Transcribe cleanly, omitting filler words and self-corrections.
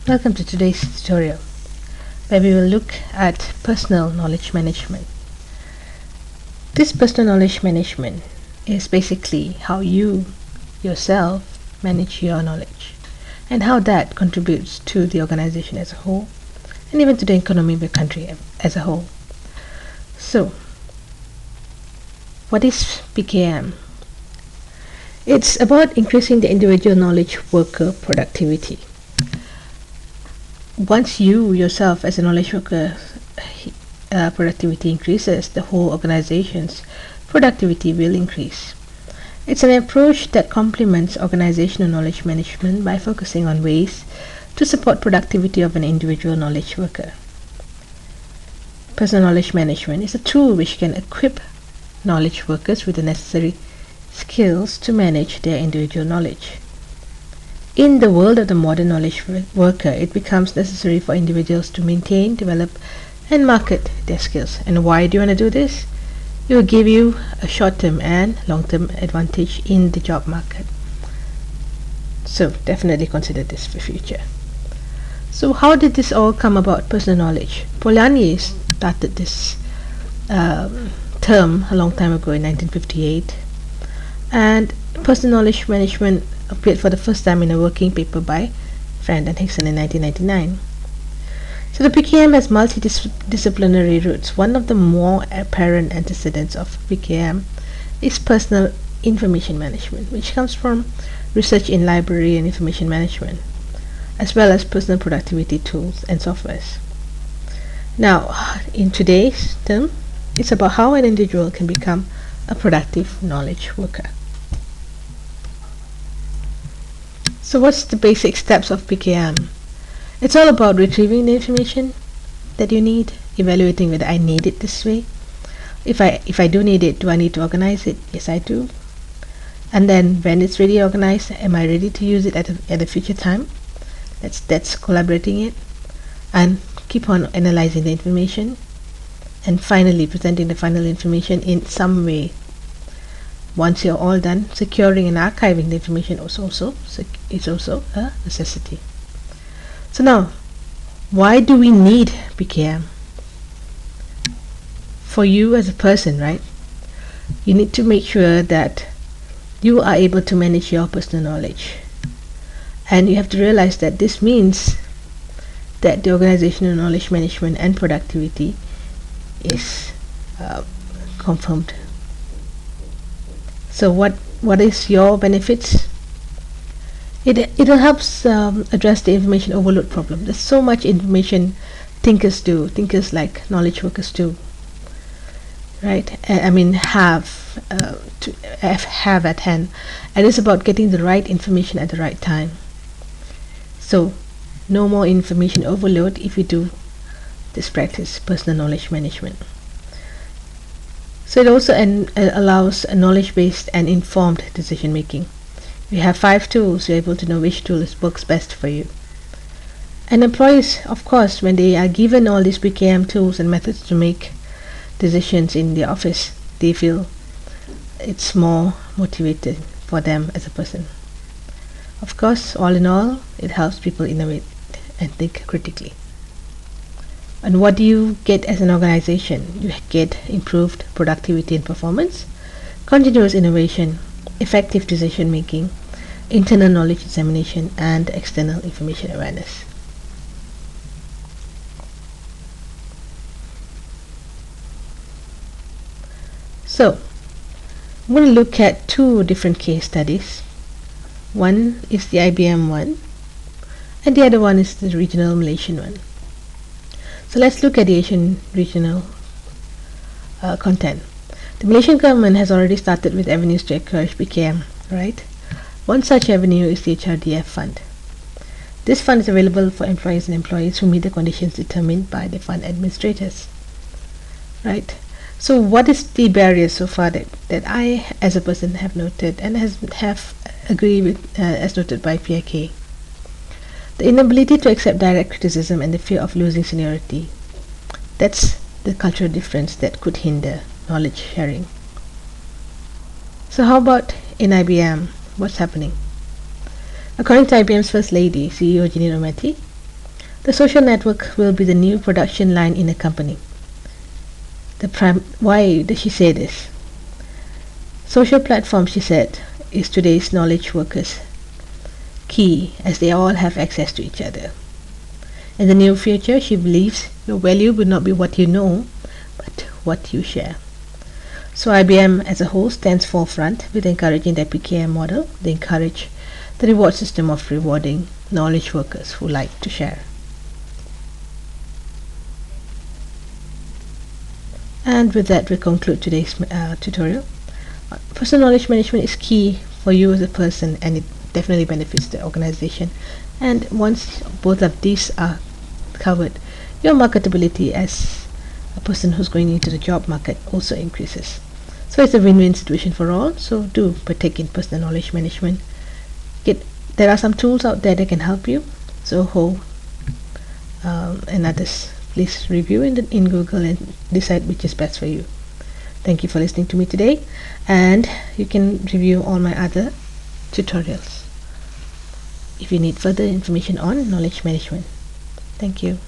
Welcome to today's tutorial, where we will look at personal knowledge management. This personal knowledge management is basically how you yourself manage your knowledge and how that contributes to the organization as a whole and even to the economy of the country as a whole. So, what is PKM? It's about increasing the individual knowledge worker productivity. Once you yourself as a knowledge worker productivity increases, the whole organization's productivity will increase. It's an approach that complements organizational knowledge management by focusing on ways to support productivity of an individual knowledge worker. Personal knowledge management is a tool which can equip knowledge workers with the necessary skills to manage their individual knowledge. In the world of the modern knowledge worker, it becomes necessary for individuals to maintain, develop, and market their skills. And why do you want to do this? It will give you a short-term and long-term advantage in the job market. So definitely consider this for future. So how did this all come about, personal knowledge? Pauleen started this term a long time ago in 1958. And personal knowledge management appeared for the first time in a working paper by Friend and Hickson in 1999. So the PKM has multidisciplinary roots. One of the more apparent antecedents of PKM is personal information management, which comes from research in library and information management, as well as personal productivity tools and softwares. Now, in today's term, it's about how an individual can become a productive knowledge worker. So what's the basic steps of PKM? It's all about retrieving the information that you need, evaluating whether I need it this way. If I do need it, do I need to organize it? Yes, I do. And then when it's ready organized, am I ready to use it at a future time? That's collaborating it, and keep on analyzing the information, and finally presenting the final information in some way. Once you're all done, securing and archiving the information is also a necessity. So now, why do we need PKM? For you as a person, right? You need to make sure that you are able to manage your personal knowledge. And you have to realize that this means that the organizational knowledge management and productivity is confirmed. So what is your benefits? It helps address the information overload problem. There's so much information thinkers like knowledge workers do, right? Have at hand, and it's about getting the right information at the right time. So no more information overload if you do this practice, personal knowledge management. So it also allows a knowledge-based and informed decision making. You have 5 tools, you're able to know which tool works best for you. And employees, of course, when they are given all these PKM tools and methods to make decisions in the office, they feel it's more motivated for them as a person. Of course, all in all, it helps people innovate and think critically. And what do you get as an organization? You get improved productivity and performance, continuous innovation, effective decision making, internal knowledge dissemination, and external information awareness. So, I'm going to look at 2 different case studies. One is the IBM one, and the other one is the regional Malaysian one. So let's look at the Asian regional content. The Malaysian government has already started with avenues to encourage PKM, right? One such avenue is the HRDF fund. This fund is available for employees and employees who meet the conditions determined by the fund administrators, right? So what is the barrier so far that I as a person have noted and have agreed with as noted by PIK? The inability to accept direct criticism and the fear of losing seniority. That's the cultural difference that could hinder knowledge sharing. So how about in IBM? What's happening? According to IBM's First Lady, CEO Ginny Rometty, The social network will be the new production line in a company. Why does she say this? Social platform, she said, is today's knowledge workers' key, as they all have access to each other. In the near future, she believes your value will not be what you know, but what you share. So IBM as a whole stands forefront with encouraging the PKM model. They encourage the reward system of rewarding knowledge workers who like to share. And with that, we conclude today's tutorial. Personal knowledge management is key for you as a person, and it definitely benefits the organization. And once both of these are covered, your marketability as a person who's going into the job market also increases. So it's a win-win situation for all. So do partake in personal knowledge management. There are some tools out there that can help you. Zoho and others. Please review in Google and decide which is best for you. Thank you for listening to me today, and you can review all my other tutorials if you need further information on knowledge management. Thank you.